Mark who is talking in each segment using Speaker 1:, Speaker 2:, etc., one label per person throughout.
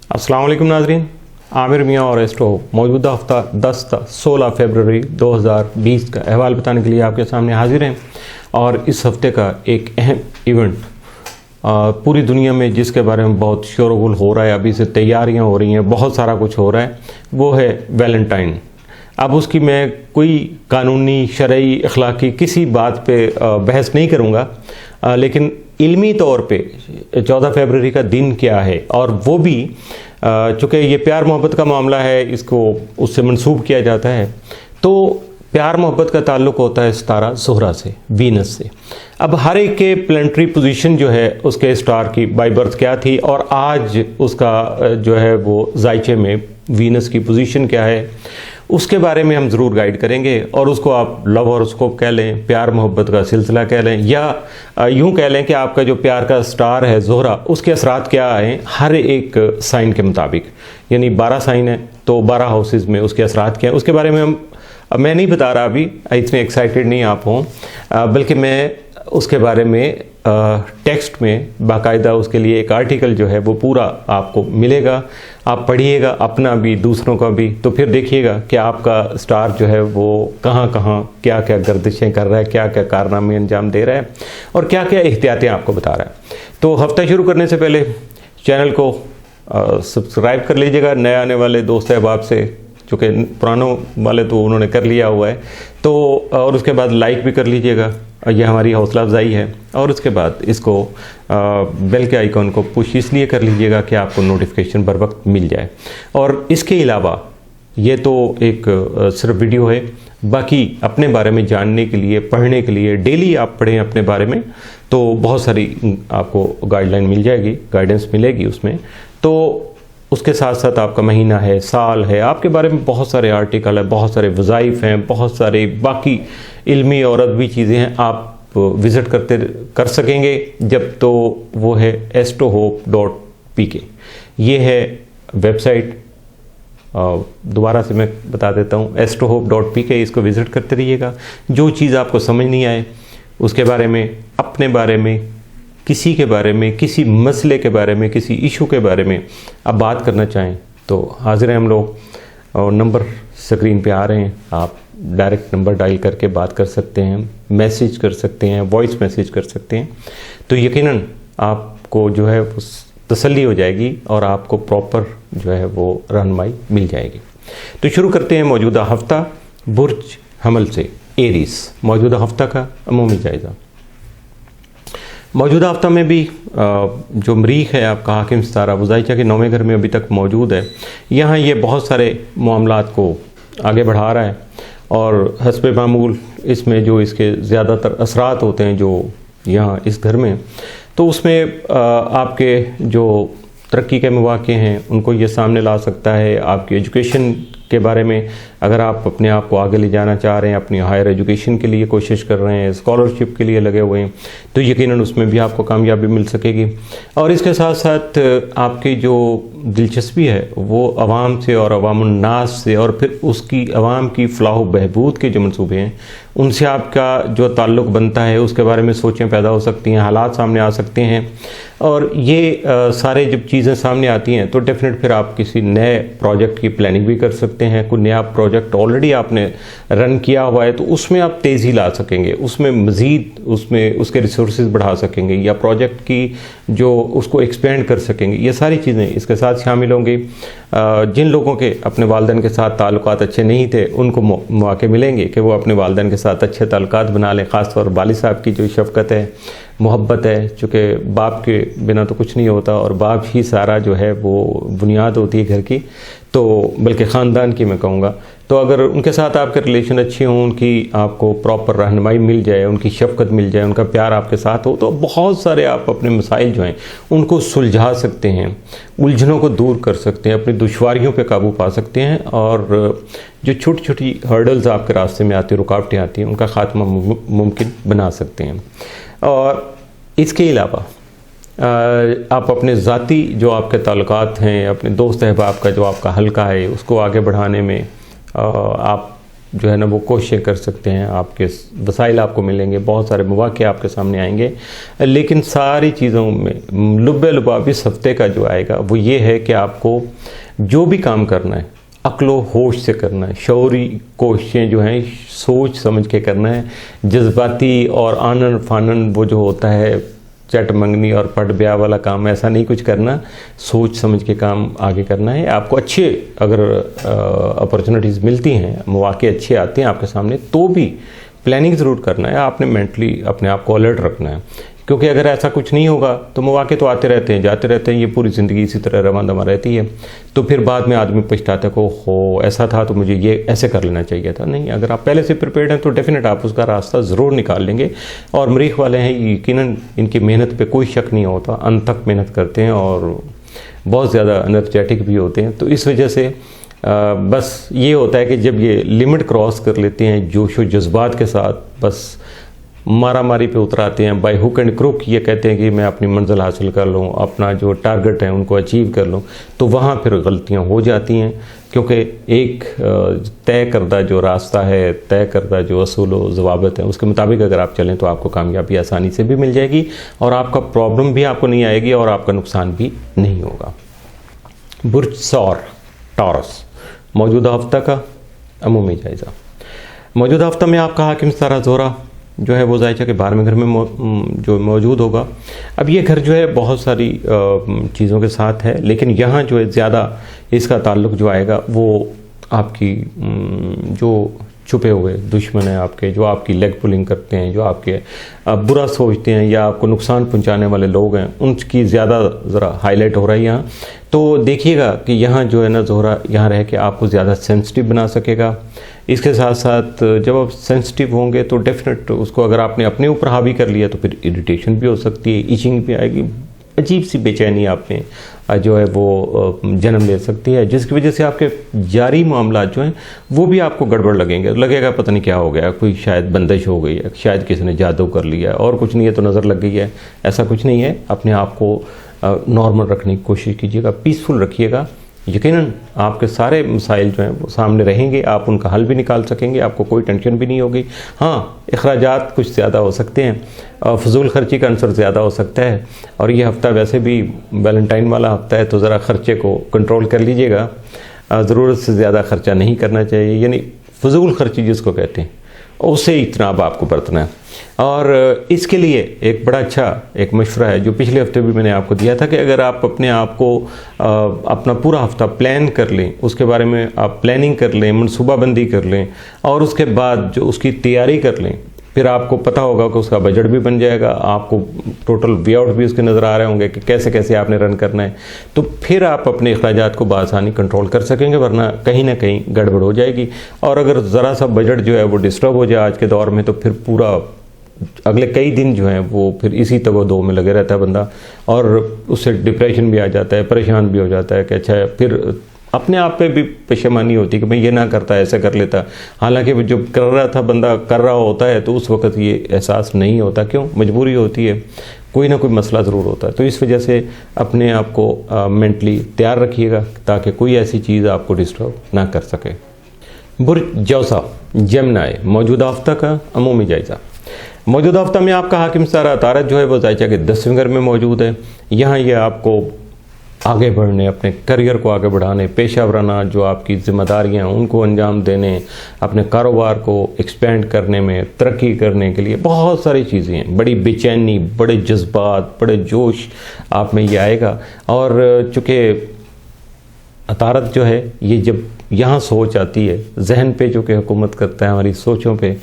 Speaker 1: अस्सलाम वालेकुम नाज़रीन, आमिर मियाँ और एस्ट्रो मौजूदा हफ्ता 16 फरवरी 2020 का अहवाल बताने के लिए आपके सामने हाजिर हैं। और इस हफ्ते का एक अहम इवेंट पूरी दुनिया में जिसके बारे में बहुत शोरगुल हो रहा है, अभी से तैयारियां हो रही हैं, बहुत सारा कुछ हो रहा है, वो है वैलेंटाइन। अब उसकी मैं कोई कानूनी, शरई, अखलाकी किसी बात पे बहस नहीं करूँगा, लेकिन इल्मी तौर पे 14 फरवरी का दिन क्या है, और वो भी चूँकि ये प्यार मोहब्बत का मामला है, इसको उससे मंसूब किया जाता है। तो प्यार मोहब्बत का ताल्लुक़ होता है सितारा ज़ोहरा से, वीनस से। अब हर एक के प्लानिटरी पोजीशन जो है उसके स्टार की बाय बर्थ क्या थी, और आज उसका जो है वो जायचे में वीनस की पोजीशन क्या है, उसके बारे में हम ज़रूर गाइड करेंगे। और उसको आप लव हॉरोस्कोप कह लें, प्यार मोहब्बत का सिलसिला कह लें, या यूँ कह लें कि आपका जो प्यार का स्टार है ज़ोहरा, उसके असरात क्या आए हर एक साइन के मुताबिक। यानी 12 साइन है तो 12 हाउसेस में उसके असरात क्या है, उसके बारे में मैं नहीं बता रहा अभी, इतने एक्साइटेड नहीं आप हों, बल्कि मैं उसके बारे में टेक्स्ट में बाकायदा उसके लिए एक आर्टिकल जो है वो पूरा आपको मिलेगा। आप पढ़िएगा, अपना भी दूसरों का भी, तो फिर देखिएगा कि आपका स्टार जो है वो कहाँ कहाँ क्या क्या गर्दिशें कर रहा है, क्या क्या कारनामे अंजाम दे रहा है, और क्या क्या एहतियातें आपको बता रहा है। तो हफ्ता शुरू करने से पहले चैनल को सब्सक्राइब कर लीजिएगा, नए आने वाले दोस्त अहबाब से, चूँकि पुरानों वाले तो उन्होंने कर लिया हुआ है, तो और उसके बाद लाइक भी कर लीजिएगा, ये हमारी हौसला अफजाई है। और उसके बाद इसको बेल के आइकॉन को पुश इसलिए कर लीजिएगा कि आपको नोटिफिकेशन बर वक्त मिल जाए। और इसके अलावा ये तो एक सिर्फ वीडियो है, बाकी अपने बारे में जानने के लिए, पढ़ने के लिए, डेली आप पढ़ें अपने बारे में, तो बहुत सारी आपको गाइडलाइन मिल जाएगी, गाइडेंस मिलेगी उसमें। तो उसके साथ साथ आपका महीना है, साल है, आपके बारे में बहुत सारे आर्टिकल है, बहुत सारे वज़ाइफ हैं, बहुत सारे बाकी इल्मी और अदबी चीज़ें हैं, आप विज़िट कर सकेंगे जब। तो वो है astrohope.pk, ये है वेबसाइट। दोबारा से मैं बता देता हूँ, astrohope.pk, इसको विज़िट करते रहिएगा। जो चीज़ आपको समझ नहीं आए उसके बारे में, अपने बारे में, किसी के बारे में, किसी मसले के बारे में, किसी इशू के बारे में आप बात करना चाहें तो हाजिर हैं हम लोग। और नंबर स्क्रीन पे आ रहे हैं, आप डायरेक्ट नंबर डायल करके बात कर सकते हैं, मैसेज कर सकते हैं, वॉइस मैसेज कर सकते हैं। तो यकीनन आपको जो है वो तसल्ली हो जाएगी और आपको प्रॉपर जो है वो रहनुमाई मिल जाएगी। तो शुरू करते हैं मौजूदा हफ्ता बुर्ज हमल से, एरीज, मौजूदा हफ्ता का अमूमी जायज़ा। मौजूदा हफ्ता में भी जो मरीख है आपका हाकिम सितारा, वो ज़ायचा के 9वें घर में अभी तक मौजूद है। यहाँ ये बहुत सारे मामलात को आगे बढ़ा रहा है, और हस्बे मामूल इसमें जो इसके ज़्यादातर असरात होते हैं जो यहाँ इस घर में, तो उसमें आपके जो तरक्की के मौक़े हैं उनको ये सामने ला सकता है। आपकी एजुकेशन के बारे में, अगर आप अपने आप को आगे ले जाना चाह रहे हैं, अपनी हायर एजुकेशन के लिए कोशिश कर रहे हैं, स्कॉलरशिप के लिए लगे हुए हैं, तो यकीनन उसमें भी आपको कामयाबी मिल सकेगी। और इसके साथ साथ आपकी जो दिलचस्पी है वो अवाम से और अवामुन्नास से, और फिर उसकी अवाम की फलाह बहबूद के जो मंसूबे हैं उनसे आपका जो ताल्लुक़ बनता है, उसके बारे में सोचें पैदा हो सकती हैं, हालात सामने आ सकते हैं। और ये सारे जब चीज़ें सामने आती हैं तो डेफिनेट फिर आप किसी नए प्रोजेक्ट की प्लानिंग भी कर सकते हैं। कोई नया प्रोजेक्ट ऑलरेडी आपने रन किया हुआ है तो उसमें आप तेज़ी ला सकेंगे, उसमें मज़ीद उसमें उसके रिसोर्सेज बढ़ा सकेंगे, या प्रोजेक्ट की जो उसको एक्सपेंड कर सकेंगे। ये सारी चीज़ें इसके साथ शामिल होंगी। जिन लोगों के अपने वालिदैन के साथ ताल्लुकात अच्छे नहीं थे उनको मौके मिलेंगे कि वो अपने वालिदैन के साथ अच्छे ताल्लुकात बना लें। ख़ासतौर वालिद साहब की जो शफ़क़त है, मोहब्बत है, चूँकि बाप के बिना तो कुछ नहीं होता, और बाप ही सारा जो है वो बुनियाद होती है घर की, तो बल्कि ख़ानदान की मैं कहूँगा। तो अगर उनके साथ आपके रिलेशन अच्छे हों, उनकी आपको प्रॉपर रहनुमाई मिल जाए, उनकी शफ़क़त मिल जाए, उनका प्यार आपके साथ हो, तो बहुत सारे आप अपने मसाइल जो हैं उनको सुलझा सकते हैं, उलझनों को दूर कर सकते हैं, अपनी दुश्वारियों पे काबू पा सकते हैं, और जो छोटी छोटी हर्डल्स आपके रास्ते में आती हैं, रुकावटें आती हैं, उनका ख़ात्मा मुमकिन बना सकते हैं। और इसके अलावा आप अपने ज़ाती जो आपके ताल्लुकात हैं, अपने दोस्त अहबाब का जो आपका हल्का है, उसको आगे बढ़ाने में आप जो है ना वो कोशिशें कर सकते हैं, आपके वसाइल आपको मिलेंगे, बहुत सारे मौके आपके सामने आएंगे। लेकिन सारी चीज़ों में लुब्बे लुबाब इस हफ्ते का जो आएगा वो ये है कि आपको जो भी काम करना है अक्लो होश से करना है, शौरी कोशिशें जो हैं सोच समझ के करना है। जज्बाती और आनन फानन वो जो होता है चट मंगनी और पट ब्याह वाला काम, ऐसा नहीं कुछ करना, सोच समझ के काम आगे करना है। आपको अच्छे अगर अपॉर्चुनिटीज़ मिलती हैं, मौके अच्छे आते हैं आपके सामने, तो भी प्लानिंग ज़रूर करना है। आपने मेंटली अपने आप को अलर्ट रखना है, क्योंकि अगर ऐसा कुछ नहीं होगा तो मौके तो आते रहते हैं जाते रहते हैं, ये पूरी ज़िंदगी इसी तरह रवां दमा रहती है। तो फिर बाद में आदमी पछताता को हो ऐसा था तो मुझे ये ऐसे कर लेना चाहिए था। नहीं, अगर आप पहले से प्रिपेयर्ड हैं तो डेफिनेट आप उसका रास्ता ज़रूर निकाल लेंगे। और मरीख वाले हैं, यकीनन इनकी मेहनत पे कोई शक नहीं होता, अंत तक मेहनत करते हैं और बहुत ज़्यादा एनर्जेटिक भी होते हैं। तो इस वजह से बस ये होता है कि जब ये लिमिट क्रॉस कर लेते हैं जोश व जज्बात के साथ, बस मारा मारी पे उतर आते हैं, बाय हुक एंड क्रुक ये कहते हैं कि मैं अपनी मंजिल हासिल कर लूँ, अपना जो टारगेट है उनको अचीव कर लूँ, तो वहाँ फिर गलतियाँ हो जाती हैं। क्योंकि एक तय करदा जो रास्ता है, तय करदा जो असूल व ज़वाबित है, उसके मुताबिक अगर आप चलें तो आपको कामयाबी आसानी से भी मिल जाएगी और आपका प्रॉब्लम भी आपको नहीं आएगी और आपका नुकसान भी नहीं होगा। बुर्ज सौर टॉरस, मौजूदा हफ्ता का अमूमी जायज़ा। मौजूदा हफ्ता में आपका हाकिम सितारा ज़ोहरा जो है वो ज़ायचा के 12वें घर में जो मौजूद होगा। अब ये घर जो है बहुत सारी चीज़ों के साथ है, लेकिन यहाँ जो है ज़्यादा इसका ताल्लुक़ जो आएगा वो आपकी जो छुपे हुए दुश्मन हैं आपके, जो आपकी लेग पुलिंग करते हैं, जो आपके बुरा सोचते हैं या आपको नुकसान पहुंचाने वाले लोग हैं, उनकी ज़्यादा ज़रा हाईलाइट हो रहा है यहाँ। तो देखिएगा कि यहाँ जो है ना ज़ोहरा यहाँ रह के आपको ज़्यादा सेंसिटिव बना सकेगा। इसके साथ साथ जब आप सेंसिटिव होंगे तो डेफिनेट उसको अगर आपने अपने ऊपर हावी कर लिया तो फिर इरिटेशन भी हो सकती है, इचिंग भी आएगी, अजीब सी बेचैनी आप में जो है वो जन्म ले सकती है, जिसकी वजह से आपके जारी मामला जो हैं वो भी आपको गड़बड़ लगेंगे। लगेगा पता नहीं क्या हो गया, कोई शायद बंदिश हो गई है, शायद किसी ने जादू कर लिया है, और कुछ नहीं है तो नज़र लग गई है। ऐसा कुछ नहीं है। अपने आप को नॉर्मल रखने की कोशिश कीजिएगा, पीसफुल रखिएगा। यकीनन आपके सारे मसाइल जो हैं वो सामने रहेंगे, आप उनका हल भी निकाल सकेंगे, आपको कोई टेंशन भी नहीं होगी। हाँ, अखराजात कुछ ज़्यादा हो सकते हैं, फजूल खर्ची का अंसर ज़्यादा हो सकता है, और ये हफ़्ता वैसे भी वैलेंटाइन वाला हफ़्ता है, तो ज़रा ख़र्चे को कंट्रोल कर लीजिएगा। ज़रूरत से ज़्यादा ख़र्चा नहीं करना चाहिए, यानी फजूल खर्ची जिसको कहते हैं, उससे इजतनाब आपको बरतना है। और इसके लिए एक बड़ा अच्छा एक मशवरा है जो पिछले हफ्ते भी मैंने आपको दिया था कि अगर आप अपने आप को अपना पूरा हफ्ता प्लान कर लें, उसके बारे में आप प्लानिंग कर लें, मनसूबाबंदी कर लें, और उसके बाद जो उसकी तैयारी कर लें, फिर आपको पता होगा कि उसका बजट भी बन जाएगा, आपको टोटल वे आउट भी उसके नज़र आ रहे होंगे कि कैसे कैसे आपने रन करना है, तो फिर आप अपने अखराजात को बआसानी कंट्रोल कर सकेंगे, वरना कहीं ना कहीं गड़बड़ हो जाएगी। और अगर ज़रा सा बजट जो है वो डिस्टर्ब हो जाए आज के दौर में, तो फिर पूरा अगले कई दिन जो हैं वो फिर इसी तगो-दो में लगे रहता है बंदा, और उससे डिप्रेशन भी आ जाता है, परेशान भी हो जाता है कि अच्छा, फिर अपने आप पे भी परेशानी होती है कि मैं ये ना करता, ऐसे कर लेता। हालांकि जो कर रहा था बंदा कर रहा होता है तो उस वक्त ये एहसास नहीं होता, क्यों, मजबूरी होती है, कोई ना कोई मसला ज़रूर होता है। तो इस वजह से अपने आप को मेंटली तैयार रखिएगा ताकि कोई ऐसी चीज़ आपको डिस्टर्ब ना कर सके। बुर्ज जौसा, जेमिनी, मौजूदा हफ्ता का अमूमी जायज़ा। मौजूदा हफ्ता में आपका हाकिम सितारा तारत जो है वो ज़ायचा के 10वें घर में मौजूद है। यहाँ ये आपको आगे बढ़ने, अपने करियर को आगे बढ़ाने, पेशा वराना जो आपकी ज़िम्मेदारियाँ हैं उनको अंजाम देने, अपने कारोबार को एक्सपेंड करने में, तरक्की करने के लिए बहुत सारी चीज़ें हैं। बड़ी बेचैनी, बड़े जज्बात, बड़े जोश आप में ये आएगा। और चूँकि तारत जो है ये जब यहाँ सोच आती है, जहन पे जो कि हुकूमत करता है हमारी सोचों पे,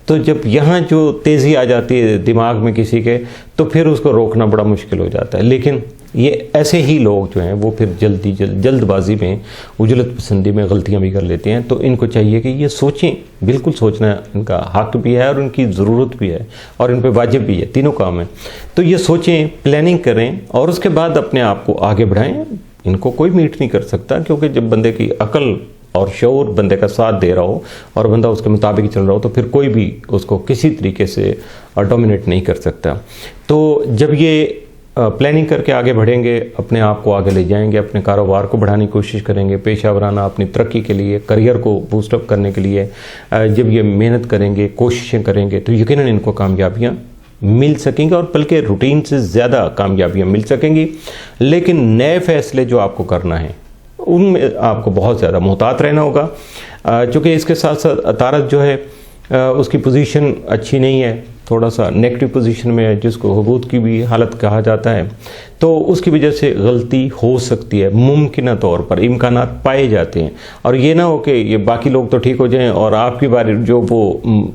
Speaker 1: तो जब यहाँ जो तेज़ी आ जाती है दिमाग में किसी के, तो फिर उसको रोकना बड़ा मुश्किल हो जाता है। लेकिन ये ऐसे ही लोग जो हैं वो फिर जल्दबाजी में, उजलत पसंदी में गलतियाँ भी कर लेते हैं। तो इनको चाहिए कि ये सोचें, बिल्कुल सोचना इनका हक भी है और इनकी ज़रूरत भी है और इन पर वाजिब भी है, तीनों काम है। तो ये सोचें, प्लानिंग करें और उसके बाद अपने आप को आगे बढ़ाएं। इनको कोई मीट नहीं कर सकता, क्योंकि जब बंदे की अकल और शऊर बंदे का साथ दे रहा हो और बंदा उसके मुताबिक चल रहा हो, तो फिर कोई भी उसको किसी तरीके से डोमिनेट नहीं कर सकता। तो जब ये प्लानिंग करके आगे बढ़ेंगे, अपने आप को आगे ले जाएंगे, अपने कारोबार को बढ़ाने की कोशिश करेंगे, पेशा वराना अपनी तरक्की के लिए, करियर को बूस्टअप करने के लिए जब ये मेहनत करेंगे, कोशिशें करेंगे, तो यकीनन इनको कामयाबियाँ मिल सकेंगी और बल्कि रूटीन से ज़्यादा कामयाबियाँ मिल सकेंगी। लेकिन नए फैसले जो आपको करना है उनमें आपको बहुत ज़्यादा मुहतात रहना होगा, चूँकि इसके साथ साथ तारक जो है उसकी पोजीशन अच्छी नहीं है, थोड़ा सा नेगेटिव पोजीशन में है, जिसको हुबूत की भी हालत कहा जाता है। तो उसकी वजह से गलती हो सकती है, मुमकिन तौर पर इम्कानात पाए जाते हैं। और ये ना हो कि ये बाकी लोग तो ठीक हो जाएं और आपकी बारी जो वो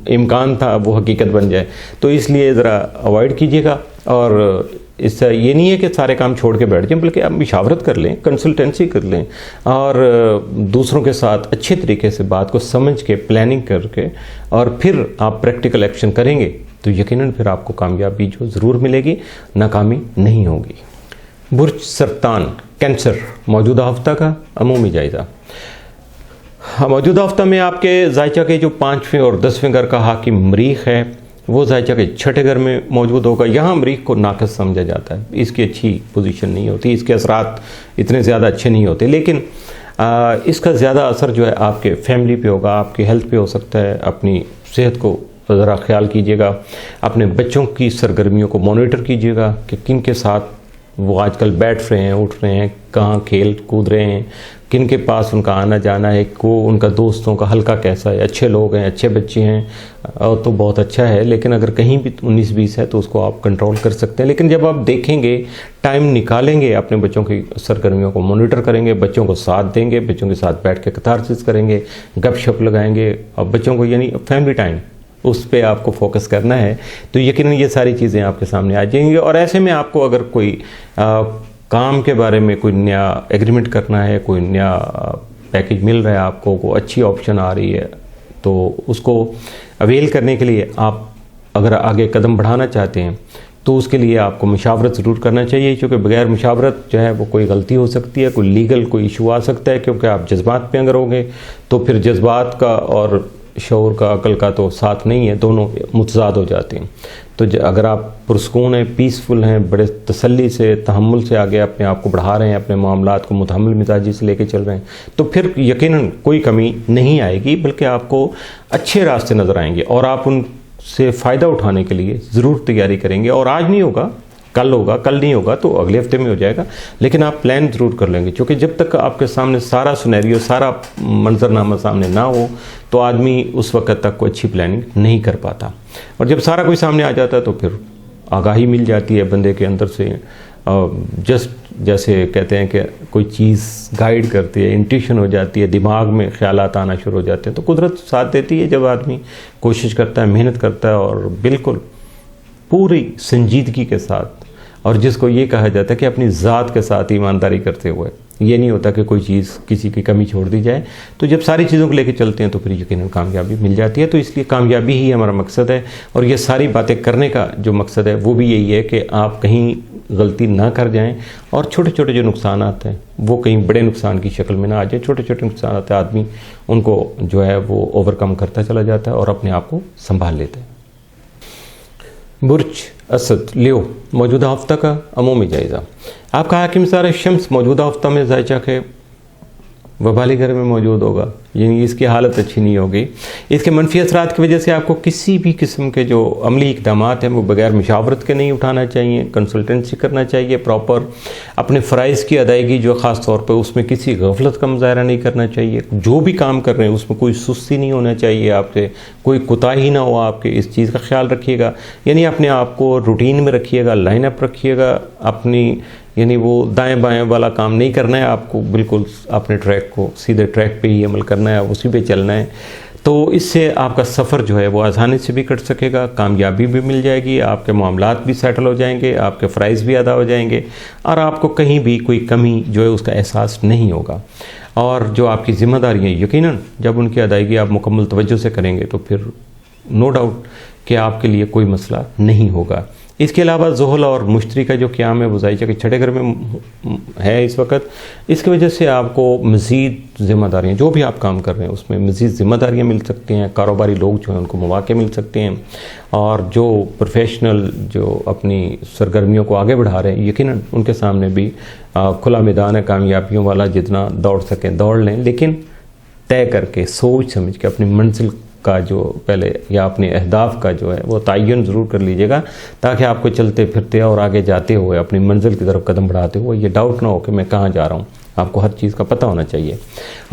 Speaker 1: इम्कान था वो हकीकत बन जाए। तो इसलिए ज़रा अवॉइड कीजिएगा। और इससे ये नहीं है कि सारे काम छोड़ के बैठ जाएं, बल्कि आप मशावरत कर लें, कंसल्टेंसी कर लें और दूसरों के साथ अच्छे तरीके से बात को समझ के प्लानिंग करके और फिर आप प्रैक्टिकल एक्शन करेंगे तो यकीनन फिर आपको कामयाबी जो ज़रूर मिलेगी, नाकामी नहीं होगी। बुर्ज सरतान कैंसर मौजूदा हफ्ता का अमूमी जायज़ा। मौजूदा हफ्ता में आपके जायचा के जो 5वें और 10वें घर का हाकिम मरीख है वो जायचा के 6ठे घर में मौजूद होगा। यहाँ मरीख को नाक़िस समझा जाता है, इसकी अच्छी पोजीशन नहीं होती, इसके असरात इतने ज़्यादा अच्छे नहीं होते, लेकिन इसका ज़्यादा असर जो है आपके फैमिली पे होगा, आपकी हेल्थ पे हो सकता है। अपनी सेहत को ज़रा ख्याल कीजिएगा, अपने बच्चों की सरगर्मियों को मॉनिटर कीजिएगा कि किन के साथ वो आजकल बैठ रहे हैं, उठ रहे हैं, कहाँ खेल कूद रहे हैं, किन के पास उनका आना जाना है, को उनका दोस्तों का हल्का कैसा है, अच्छे लोग हैं, अच्छे बच्चे हैं और तो बहुत अच्छा है। लेकिन अगर कहीं भी 19-20 है तो उसको आप कंट्रोल कर सकते हैं। लेकिन जब आप देखेंगे, टाइम निकालेंगे, अपने बच्चों की सरगर्मियों को मॉनिटर करेंगे, बच्चों को साथ देंगे, बच्चों के साथ बैठ के कैथारसिस करेंगे, गपशप लगाएंगे और बच्चों को यानी फैमिली टाइम उस पर आपको फोकस करना है, तो यकीनन ये सारी चीज़ें आपके सामने आ जाएंगी। और ऐसे में आपको अगर कोई काम के बारे में कोई नया एग्रीमेंट करना है, कोई नया पैकेज मिल रहा है आपको, कोई अच्छी ऑप्शन आ रही है, तो उसको अवेल करने के लिए आप अगर आगे कदम बढ़ाना चाहते हैं तो उसके लिए आपको मशावरत ज़रूर करना चाहिए, क्योंकि बगैर मशावरत जो है वो कोई गलती हो सकती है, कोई लीगल कोई इशू आ सकता है। क्योंकि आप जज्बात पे अगर होंगे तो फिर जज्बात का और शऊर का, अकल का तो साथ नहीं है, दोनों मुतज़ाद हो जाते हैं। तो अगर आप पुरसकून हैं, पीसफुल हैं, बड़े तसल्ली से, तहम्मुल से आगे अपने आप को बढ़ा रहे हैं, अपने मामलात को मुतहम्मिल मिजाजी से लेके चल रहे हैं, तो फिर यकीनन कोई कमी नहीं आएगी, बल्कि आपको अच्छे रास्ते नज़र आएंगे और आप उनसे फ़ायदा उठाने के लिए ज़रूर तैयारी करेंगे। और आज नहीं होगा, कल होगा, कल नहीं होगा तो अगले हफ्ते में हो जाएगा, लेकिन आप प्लान ज़रूर कर लेंगे। क्योंकि जब तक आपके सामने सारा सिनेरियो, सारा मंजरनामा सामने ना हो तो आदमी उस वक्त तक कोई अच्छी प्लानिंग नहीं कर पाता। और जब सारा कोई सामने आ जाता है तो फिर आगाही मिल जाती है बंदे के अंदर से, जस्ट जैसे कहते हैं कि कोई चीज़ गाइड करती है, इंट्यूशन हो जाती है, दिमाग में ख्यालात आना शुरू हो जाते हैं। तो कुदरत साथ देती है जब आदमी कोशिश करता है, मेहनत करता है और बिल्कुल पूरी संजीदगी के साथ, और जिसको ये कहा जाता है कि अपनी ज़ात के साथ ईमानदारी करते हुए। ये नहीं होता कि कोई चीज़ किसी की कमी छोड़ दी जाए। तो जब सारी चीज़ों को लेकर चलते हैं तो फिर यकीनन कामयाबी मिल जाती है। तो इसलिए कामयाबी ही हमारा मकसद है, और ये सारी बातें करने का जो मकसद है वो भी यही है कि आप कहीं गलती ना कर जाएं और छोटे छोटे जो नुकसान आते हैं वो कहीं बड़े नुकसान की शक्ल में ना आ जाए। छोटे छोटे नुकसान आते हैं, आदमी उनको जो है वो ओवरकम करता चला जाता है और अपने आप को संभाल लेता है। बुर्ज असद लियो मौजूदा हफ्ता का अमूमी जायज़ा। आपका हाकिम सारा शम्स मौजूदा हफ्ता में जायचा के वबाली घर में मौजूद होगा, यानी इसकी हालत अच्छी नहीं होगी। इसके मनफी असरात की वजह से आपको किसी भी किस्म के जो अमली इक़दाम हैं वो बगैर मशावरत के नहीं उठाना चाहिए, कंसल्टेंसी करना चाहिए प्रॉपर। अपने फ़राइज़ की अदायगी जो ख़ास तौर पर उसमें किसी गफलत का मुज़ाहरा नहीं करना चाहिए। जो भी काम कर रहे हैं उसमें कोई सुस्ती नहीं होना चाहिए, आपसे कोई कोताही ना हो आपके, इस चीज़ का ख्याल रखिएगा। यानी अपने आप को रूटीन में रखिएगा, लाइन अप रखिएगा अपनी, यानी वो दाएं बाएं वाला काम नहीं करना है आपको, बिल्कुल अपने ट्रैक को, सीधे ट्रैक पे ही अमल करना है, उसी पे चलना है। तो इससे आपका सफ़र जो है वो आसानी से भी कट सकेगा, कामयाबी भी मिल जाएगी, आपके मामलात भी सेटल हो जाएंगे, आपके फ़राइज़ भी अदा हो जाएंगे और आपको कहीं भी कोई कमी जो है उसका एहसास नहीं होगा। और जो आपकी ज़िम्मेदारियाँ यकीनन जब उनकी अदायगी आप मुकम्मल तवज्जो से करेंगे तो फिर नो डाउट कि आपके लिए कोई मसला नहीं होगा। इसके अलावा ज़ोहल और मुश्तरी का जो क़याम है वो ज़ाहिर के छठे घर में है इस वक्त। इसकी वजह से आपको मज़ीद ज़िम्मेदारियाँ, जो भी आप काम कर रहे हैं उसमें मज़ीद ज़िम्मेदारियाँ मिल सकती हैं। कारोबारी लोग जो हैं उनको मौके मिल सकते हैं, और जो प्रोफेशनल जो अपनी सरगर्मियों को आगे बढ़ा रहे हैं यकीनन उनके सामने भी खुला मैदान है कामयाबियों वाला। जितना दौड़ सकें दौड़ लें, लेकिन तय करके सोच समझ के अपनी मंजिल का जो पहले या अपने अहदाफ का जो है वो तयन ज़रूर कर लीजिएगा, ताकि आपको चलते फिरते और आगे जाते हुए अपनी मंजिल की तरफ कदम बढ़ाते हुए ये डाउट ना हो कि मैं कहाँ जा रहा हूँ। आपको हर चीज़ का पता होना चाहिए।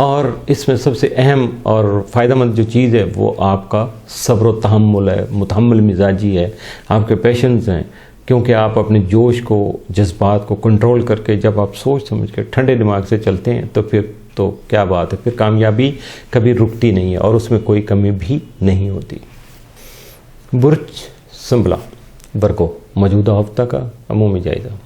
Speaker 1: और इसमें सबसे अहम और फ़ायदेमंद जो चीज़ है वो आपका सब्र व तहम्मुल है, मुतहम्मिल मिजाजी है, आपके पेशेंस हैं। क्योंकि आप अपने जोश को, जज्बात को कंट्रोल करके जब आप सोच समझ के ठंडे दिमाग से चलते हैं तो फिर तो क्या बात है, फिर कामयाबी कभी रुकती नहीं है और उसमें कोई कमी भी नहीं होती। बुर्ज संभला बरको मौजूदा हफ्ता का अमूमी जायज़ा।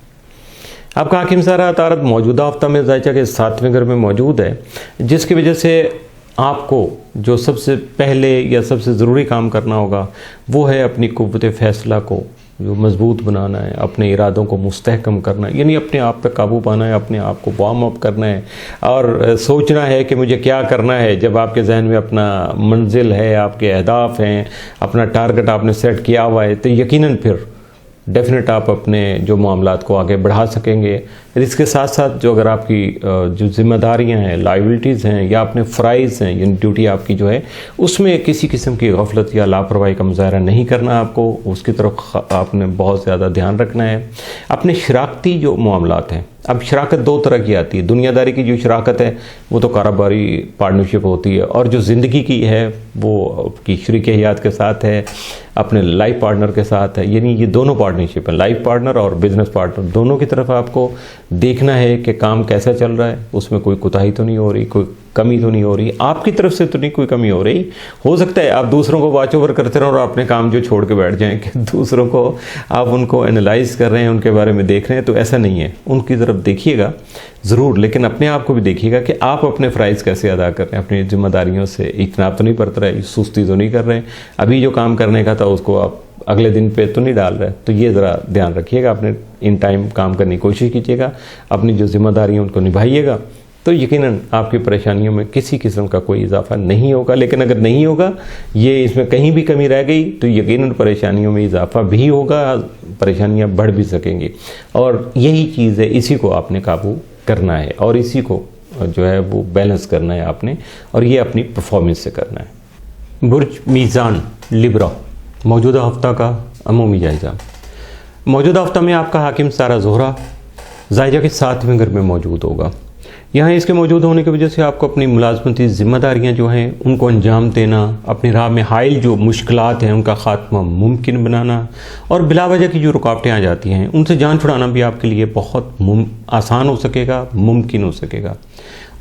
Speaker 1: आपका हाकिम सारा तारत मौजूदा हफ्ता में ज़ाहिर के 7वें घर में मौजूद है, जिसकी वजह से आपको जो सबसे पहले या सबसे ज़रूरी काम करना होगा वो है अपनी कुव्वत फ़ैसला को जो मजबूत बनाना है, अपने इरादों को मुस्तहकम करना है, यानी अपने आप पे काबू पाना है, अपने आप को वार्म अप करना है और सोचना है कि मुझे क्या करना है। जब आपके जहन में अपना मंजिल है, आपके अहदाफ हैं, अपना टारगेट आपने सेट किया हुआ है, तो यकीनन फिर डेफिनेट आप अपने जो मामलात को आगे बढ़ा सकेंगे। इसके साथ साथ जो अगर आपकी जो जिम्मेदारियां हैं, लाइबिलिटीज़ हैं या अपने फ़राइज़ हैं, यानी ड्यूटी आपकी जो है उसमें किसी किस्म की गफलत या लापरवाही का मुजाहरा नहीं करना, आपको उसकी तरफ आपने बहुत ज़्यादा ध्यान रखना है। अपने शराकती जो मामलात हैं, अब शराकत दो तरह की आती है। दुनियादारी की जो शराकत है वो तो कारोबारी पार्टनरशिप होती है, और जो ज़िंदगी की है वो आपकी शरीक हयात के साथ है, अपने लाइफ पार्टनर के साथ है। यानी ये दोनों पार्टनरशिप है, लाइफ पार्टनर और बिजनेस पार्टनर, दोनों की तरफ आपको देखना है कि काम कैसा चल रहा है, उसमें कोई कोताही तो नहीं हो रही, कोई कमी तो नहीं हो रही, आपकी तरफ से तो नहीं कोई कमी हो रही। हो सकता है आप दूसरों को वॉच ओवर करते रहो और अपने काम जो छोड़ के बैठ जाएं कि दूसरों को आप उनको एनालाइज कर रहे हैं, उनके बारे में देख रहे हैं, तो ऐसा नहीं है। उनकी तरफ देखिएगा ज़रूर, लेकिन अपने आप को भी देखिएगा कि आप अपने फ़राइज़ कैसे अदा कर रहे हैं, अपनी जिम्मेदारियों से इतनाब तो नहीं बरत रहे, सुस्ती तो नहीं कर रहे हैं, अभी जो काम करने का था उसको आप अगले दिन पे तो नहीं डाल रहे। तो ये ज़रा ध्यान रखिएगा, अपने इन टाइम काम करने की कोशिश कीजिएगा, अपनी जो जिम्मेदारियाँ उनको निभाइएगा, तो यकीनन आपकी परेशानियों में किसी किस्म का कोई इजाफा नहीं होगा। लेकिन अगर नहीं होगा, ये इसमें कहीं भी कमी रह गई, तो यकीनन परेशानियों में इजाफा भी होगा, परेशानियां बढ़ भी सकेंगी। और यही चीज़ है, इसी को आपने काबू करना है और इसी को जो है वो बैलेंस करना है आपने, और ये अपनी परफॉर्मेंस से करना है। बुर्ज मीज़ान लिब्रा मौजूदा हफ्ता का अमूमी जायज़ा। मौजूदा हफ्ता में आपका हाकिम सारा ज़ोहरा ज़ाहिजा के 7वें घर में मौजूद होगा। यहाँ इसके मौजूद होने की वजह से आपको अपनी मुलाजमती ज़िम्मेदारियाँ जो हैं उनको अंजाम देना, अपनी राह में हाइल जो मुश्किलात हैं उनका ख़ात्मा मुमकिन बनाना, और बिलावजह की जो रुकावटें आ जाती हैं उनसे जान छुड़ाना भी आपके लिए बहुत आसान हो सकेगा, मुमकिन हो सकेगा।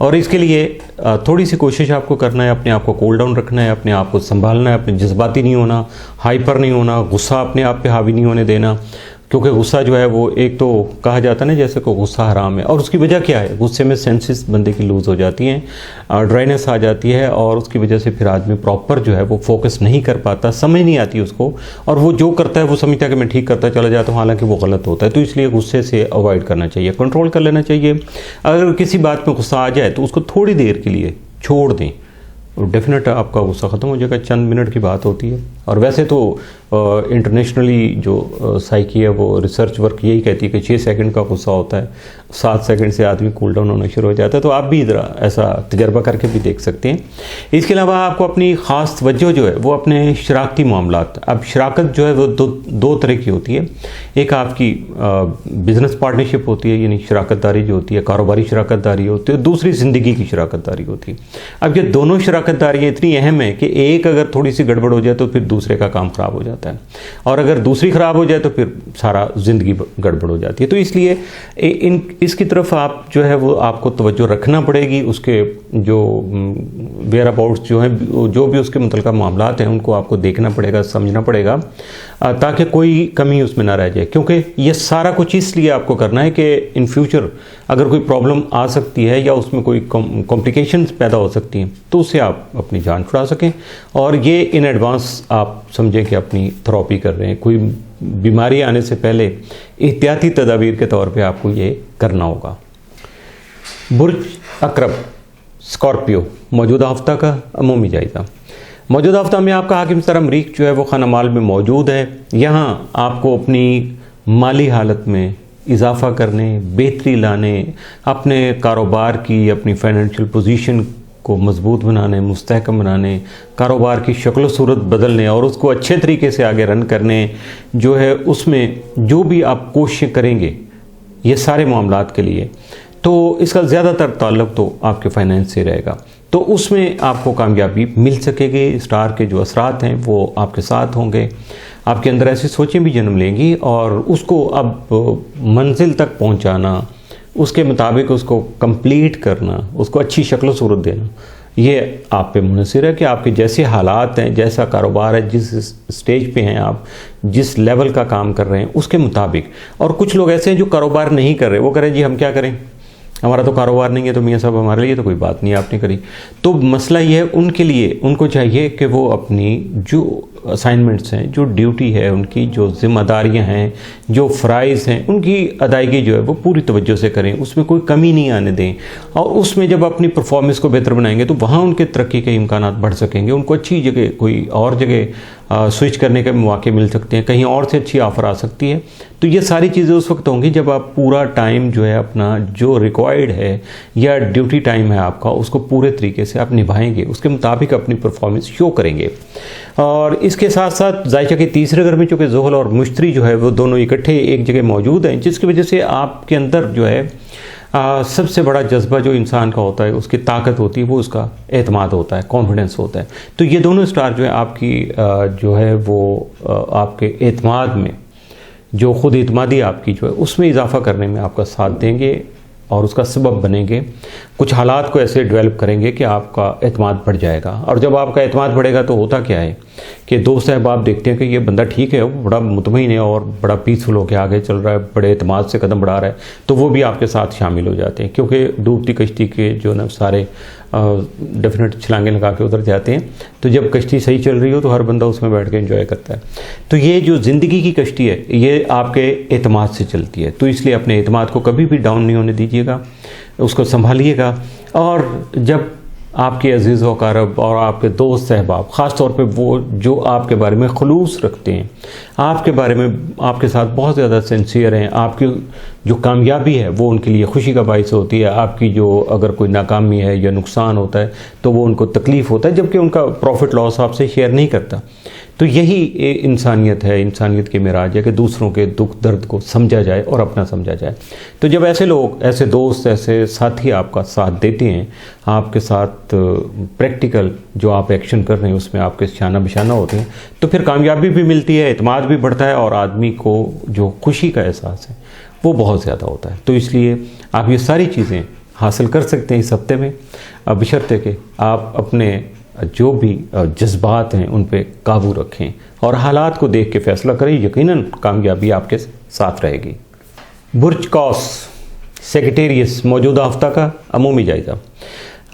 Speaker 1: और इसके लिए थोड़ी सी कोशिश आपको करना है, अपने आप को कूल डाउन रखना है, अपने आप को संभालना है, अपने जज्बाती नहीं होना, हाइपर नहीं होना, गुस्सा अपने आप पे हावी नहीं होने देना। क्योंकि गुस्सा जो है वो एक तो कहा जाता है ना जैसे को गुस्सा हराम है, और उसकी वजह क्या है, गुस्से में सेंसेस बंदे की लूज़ हो जाती हैं, ड्राइनेस आ जाती है, और उसकी वजह से फिर आदमी प्रॉपर जो है वो फोकस नहीं कर पाता, समझ नहीं आती उसको, और वो जो करता है वो समझता है कि मैं ठीक करता चला जाता हूँ, हालांकि वो गलत होता है। तो इसलिए गुस्से से अवॉइड करना चाहिए, कंट्रोल कर लेना चाहिए। अगर किसी बात में गुस्सा आ जाए तो उसको थोड़ी देर के लिए छोड़ दें, और डेफिनेट आपका गुस्सा ख़त्म हो जाएगा। चंद मिनट की बात होती है। और वैसे तो इंटरनेशनली जो साइकी है वो रिसर्च वर्क यही कहती है कि 6 सेकंड का गुस्सा होता है, 7 सेकंड से आदमी कूल डाउन होना शुरू हो जाता है। तो आप भी ज़रा ऐसा तजर्बा करके भी देख सकते हैं। इसके अलावा आपको अपनी ख़ास तवज्जो जो है वो अपने शराकती मामलात, अब शराकत जो है वो दो तरह की होती है। एक आपकी बिज़नेस पार्टनरशिप होती है, यानी शराकतदारी जो होती है, कारोबारी शराकतदारी होती है, दूसरी ज़िंदगी की शराकतदारी होती है। अब ये दोनों शराकतदारियाँ इतनी अहम है कि एक अगर थोड़ी सी गड़बड़ हो जाए तो फिर दूसरे का काम ख़राब हो जाता है, और अगर दूसरी ख़राब हो जाए तो फिर सारा ज़िंदगी गड़बड़ हो जाती है। तो इसलिए इसकी तरफ आप जो है वो आपको तवज्जो रखना पड़ेगी। उसके जो वेयर अबाउट्स जो हैं, जो भी उसके मुतल्लिक़ा मामलात हैं उनको आपको देखना पड़ेगा, समझना पड़ेगा, ताकि कोई कमी उसमें ना रह जाए। क्योंकि ये सारा कुछ इसलिए आपको करना है कि इन फ्यूचर अगर कोई प्रॉब्लम आ सकती है या उसमें कोई कॉम्प्लिकेशंस पैदा हो सकती हैं तो उससे आप अपनी जान छुड़ा सकें, और ये इन एडवांस आप समझें कि अपनी थेरेपी कर रहे हैं, कोई बीमारी आने से पहले एहतियाती तदाबीर के तौर पे आपको ये करना होगा। बुर्ज अकरब स्कॉर्पियो मौजूदा हफ्ता का अमूमी जायज़ा। मौजूदा हफ्ता में आपका हाकिम सर अमरीक जो है वो खाना माल में मौजूद है। यहाँ आपको अपनी माली हालत में इजाफ़ा करने, बेहतरी लाने, अपने कारोबार की, अपनी फाइनेंशियल पोजीशन को मजबूत बनाने, मुस्तहकम बनाने, कारोबार की शक्ल सूरत बदलने और उसको अच्छे तरीके से आगे रन करने जो है, उसमें जो भी आप कोशिश करेंगे ये सारे मामलात के लिए, तो इसका ज़्यादातर ताल्लुक़ तो आपके फाइनेंस से रहेगा, तो उसमें आपको कामयाबी मिल सकेगी। स्टार के जो असरात हैं वो आपके साथ होंगे, आपके अंदर ऐसी सोचें भी जन्म लेंगी और उसको अब मंजिल तक पहुंचाना, उसके मुताबिक उसको कंप्लीट करना, उसको अच्छी शक्ल सूरत देना, ये आप पे मुनहसर है कि आपके जैसे हालात हैं, जैसा कारोबार है, जिस स्टेज पे हैं आप, जिस लेवल का काम कर रहे हैं उसके मुताबिक। और कुछ लोग ऐसे हैं जो कारोबार नहीं कर रहे, वो करें जी हम क्या करें, हमारा तो कारोबार नहीं है, तो मियाँ साहब हमारे लिए तो कोई बात नहीं आपने करी। तो मसला ये है उनके लिए, उनको चाहिए कि वो अपनी जो असाइनमेंट्स हैं, जो ड्यूटी है, उनकी जो जिम्मेदारियां हैं, जो फ़राइज़ हैं, उनकी अदायगी जो है वो पूरी तवज्जो से करें, उसमें कोई कमी नहीं आने दें। और उसमें जब अपनी परफॉर्मेंस को बेहतर बनाएंगे तो वहाँ उनके तरक्की के इम्कानात बढ़ सकेंगे, उनको अच्छी जगह, कोई और जगह स्विच करने के मौके मिल सकते हैं, कहीं और से अच्छी ऑफ़र आ सकती है। तो ये सारी चीज़ें उस वक्त होंगी जब आप पूरा टाइम जो है अपना जो रिक्वायर्ड है या ड्यूटी टाइम है आपका, उसको पूरे तरीके से आप निभाएंगे, उसके मुताबिक अपनी परफॉर्मेंस शो करेंगे। और इसके साथ साथ जायशा के तीसरे घर में चूँकि ज़ुहल और मुश्तरी जो है वो दोनों इकट्ठे एक जगह मौजूद हैं, जिसकी वजह से आपके अंदर जो है सबसे बड़ा जज्बा जो इंसान का होता है, उसकी ताकत होती है, वो उसका एतमाद होता है, कॉन्फिडेंस होता है। तो ये दोनों स्टार जो है आपकी जो है वो आपके एतमाद में, जो ख़ुद एतमादी आपकी जो है उसमें इजाफ़ा करने में आपका साथ देंगे और उसका सबब बनेंगे। कुछ हालात को ऐसे डेवलप करेंगे कि आपका एतमाद बढ़ जाएगा। और जब आपका एतमाद बढ़ेगा तो होता क्या है कि दोस्त अहबाब देखते हैं कि ये बंदा ठीक है, वो बड़ा मुतमईन है और बड़ा पीसफुल होकर आगे चल रहा है, बड़े एतमाद से कदम बढ़ा रहा है, तो वो भी आपके साथ शामिल हो जाते हैं, क्योंकि डूबती कश्ती के जो ना सारे डेफिनेट छलांगे लगा के उधर जाते हैं। तो जब कश्ती सही चल रही हो तो हर बंदा उसमें बैठ के एंजॉय करता है। तो ये जो ज़िंदगी की कश्ती है ये आपके एतमाद से चलती है, तो इसलिए अपने एतमाद को कभी भी डाउन नहीं होने दीजिएगा, उसको संभालिएगा। और जब आपके अजीज़ व अक़ारब और आपके दोस्त अहबाब, ख़ास तौर पे वो जो आपके बारे में खुलूस रखते हैं, आपके बारे में आपके साथ बहुत ज़्यादा सिंसियर हैं, आपकी जो कामयाबी है वो उनके लिए खुशी का बाइस होती है, आपकी जो अगर कोई नाकामी है या नुकसान होता है तो वो उनको तकलीफ़ होता है, जबकि उनका प्रॉफिट लॉस आपसे शेयर नहीं करता। तो यही इंसानियत है, इंसानियत की मिराज है कि दूसरों के दुख दर्द को समझा जाए और अपना समझा जाए। तो जब ऐसे लोग, ऐसे दोस्त, ऐसे साथी आपका साथ देते हैं, आपके साथ प्रैक्टिकल जो आप एक्शन कर रहे हैं उसमें आपके शाना बिशाना होते हैं, तो फिर कामयाबी भी मिलती है, एतमाद भी बढ़ता है और आदमी को जो खुशी का एहसास है वो बहुत ज़्यादा होता है। तो इसलिए आप ये सारी चीज़ें हासिल कर सकते हैं इस हफ्ते में, बशर्ते कि आप अपने जो भी जज्बात हैं उन पे काबू रखें और हालात को देख के फ़ैसला करें, यकीनन कामयाबी आपके साथ रहेगी। बुर्ज कौस सेक्रेटेरियस मौजूदा हफ्ता का अमूमी जायज़ा।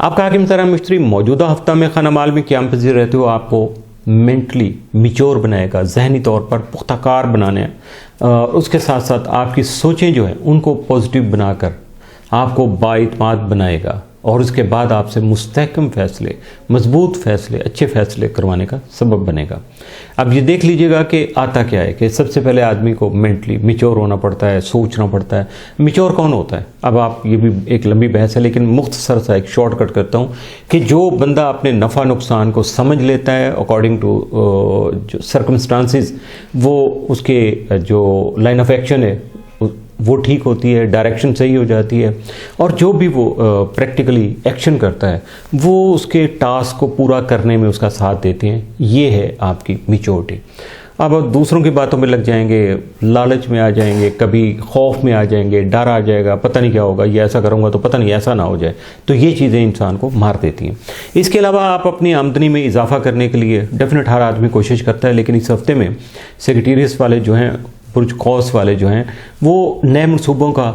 Speaker 1: आपका हाकिम सर मुश्तरी मौजूदा हफ्ता में खाना माल में क़याम पज़ीर रहते हो आपको मेंटली मिच्योर बनाएगा, जहनी तौर पर पुख्ताकार बनाने, उसके साथ साथ आपकी सोचें जो हैं उनको पॉजिटिव बनाकर आपको बाइतमाद बनाएगा और उसके बाद आपसे मुस्तहकम फ़ैसले, मजबूत फ़ैसले, अच्छे फ़ैसले करवाने का सबब बनेगा। अब ये देख लीजिएगा कि आता क्या है कि सबसे पहले आदमी को मेंटली मिच्योर होना पड़ता है, सोचना पड़ता है। मिच्योर कौन होता है? अब आप, ये भी एक लंबी बहस है लेकिन मुख्तसर सा एक शॉर्टकट करता हूँ कि जो बंदा अपने नफ़ा नुकसान को समझ लेता है अकॉर्डिंग टू जो सर्कमस्टांसिस, वो उसके जो लाइन ऑफ एक्शन है वो ठीक होती है, डायरेक्शन सही हो जाती है और जो भी वो प्रैक्टिकली एक्शन करता है वो उसके टास्क को पूरा करने में उसका साथ देते हैं। ये है आपकी मैच्योरिटी। अब दूसरों की बातों में लग जाएंगे, लालच में आ जाएंगे, कभी खौफ में आ जाएंगे, डर आ जाएगा, पता नहीं क्या होगा, ये ऐसा करूँगा तो पता नहीं ऐसा ना हो जाए, तो ये चीज़ें इंसान को मार देती हैं। इसके अलावा आप अपनी आमदनी में इजाफा करने के लिए डेफिनेट हर आदमी कोशिश करता है, लेकिन इस हफ्ते में सेक्रेटेरियस वाले जो हैं, बुर्ज कौस वाले जो हैं, वो नए मनसूबों का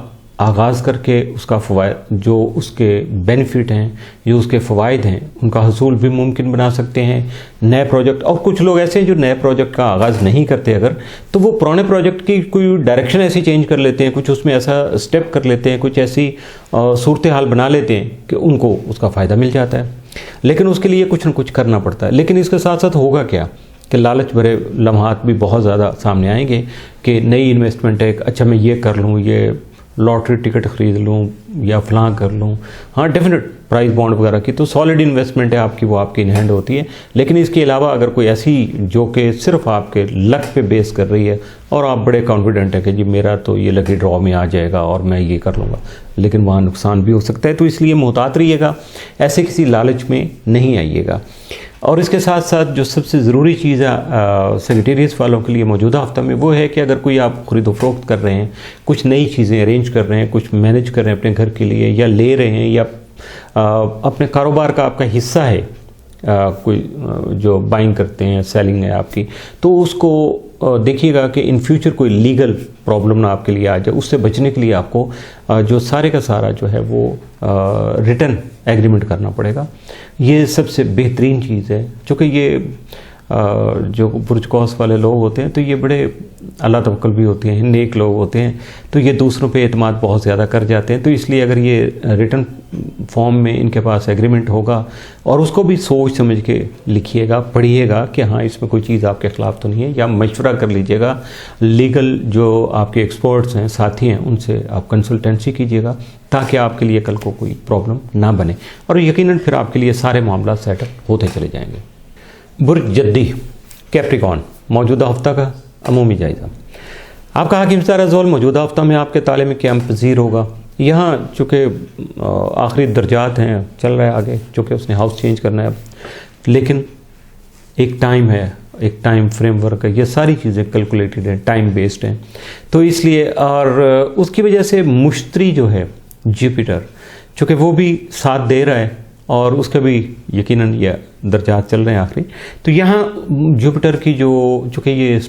Speaker 1: आगाज़ करके उसका फ़वाइद, जो उसके बेनिफिट हैं, जो उसके फ़वाइद हैं, उनका हसूल भी मुमकिन बना सकते हैं। नए प्रोजेक्ट, और कुछ लोग ऐसे हैं जो नए प्रोजेक्ट का आगाज़ नहीं करते अगर, तो वो पुराने प्रोजेक्ट की कोई डायरेक्शन ऐसी चेंज कर लेते हैं, कुछ उसमें ऐसा स्टेप कर लेते हैं, कुछ ऐसी सूरत हाल बना लेते हैं कि उनको उसका फ़ायदा मिल जाता है। लेकिन उसके लिए कुछ ना कुछ करना पड़ता है। लेकिन इसके साथ साथ होगा क्या कि लालच भरे लम्हात भी बहुत ज़्यादा सामने आएंगे कि नई इन्वेस्टमेंट है, अच्छा मैं ये कर लूँ, ये लॉटरी टिकट ख़रीद लूँ या फलां कर लूँ। हाँ, डेफिनेट प्राइस बॉन्ड वगैरह की तो सॉलिड इन्वेस्टमेंट है आपकी, वो आपकी इन हैंड होती है। लेकिन इसके अलावा अगर कोई ऐसी जो कि सिर्फ आपके लक पे बेस कर रही है और आप बड़े कॉन्फिडेंट है कि जी मेरा तो ये लकी ड्रॉ में आ जाएगा और मैं ये कर लूँगा, लेकिन वहाँ नुकसान भी हो सकता है, तो इसलिए मुहतात रहिएगा, ऐसे किसी लालच में नहीं आइएगा। और इसके साथ साथ जो सबसे ज़रूरी चीज़ है सेक्रेटेरिएट वालों के लिए मौजूदा हफ्ता में, वो है कि अगर कोई आप ख़रीदो फ़रोख्त कर रहे हैं, कुछ नई चीज़ें अरेंज कर रहे हैं, कुछ मैनेज कर रहे हैं अपने घर के लिए, या ले रहे हैं, या अपने कारोबार का आपका हिस्सा है, कोई जो बाइंग करते हैं, सेलिंग है आपकी, तो उसको देखिएगा कि इन फ्यूचर कोई लीगल प्रॉब्लम ना आपके लिए आ जाए। उससे बचने के लिए आपको जो सारे का सारा जो है वो रिटर्न एग्रीमेंट करना पड़ेगा। ये सबसे बेहतरीन चीज़ है, चूँकि ये जो पुरजकौस वाले लोग होते हैं तो ये बड़े अल्लाह तवक्कल भी होते हैं, नेक लोग होते हैं, तो ये दूसरों पे एतमाद बहुत ज़्यादा कर जाते हैं। तो इसलिए अगर ये रिटर्न फॉर्म में इनके पास एग्रीमेंट होगा, और उसको भी सोच समझ के लिखिएगा, पढ़िएगा कि हाँ इसमें कोई चीज़ आपके ख़िलाफ़ तो नहीं है, या मशवरा कर लीजिएगा। लीगल जो आपके एक्सपर्ट्स हैं, साथी हैं, उनसे आप कंसल्टेंसी कीजिएगा ताकि आपके लिए कल को कोई प्रॉब्लम ना बने, और यकीनन फिर आपके लिए सारे मामला सेटअप होते चले जाएंगे। बुर्ज जद्दी कैप्रिकॉन मौजूदा हफ्ता का अमूमी जायज़ा। आपका हाकिम सितारा ज़ोल मौजूदा हफ्ता में आपके ताले में क़याम पज़ीर होगा। यहाँ चूँकि आखिरी दर्जात हैं, चल रहा है आगे, चूँकि उसने हाउस चेंज करना है अब, लेकिन एक टाइम है, एक टाइम फ्रेमवर्क है, ये सारी चीज़ें कैलकुलेटेड हैं, टाइम बेस्ड हैं, तो इसलिए, और उसकी वजह से मुश्तरी जो है जुपिटर, चूँकि वो भी साथ दे रहा है और उसके भी यकीनन ये दर्जात चल रहे हैं आखिरी, तो यहाँ जुपिटर की जो चूँकि ये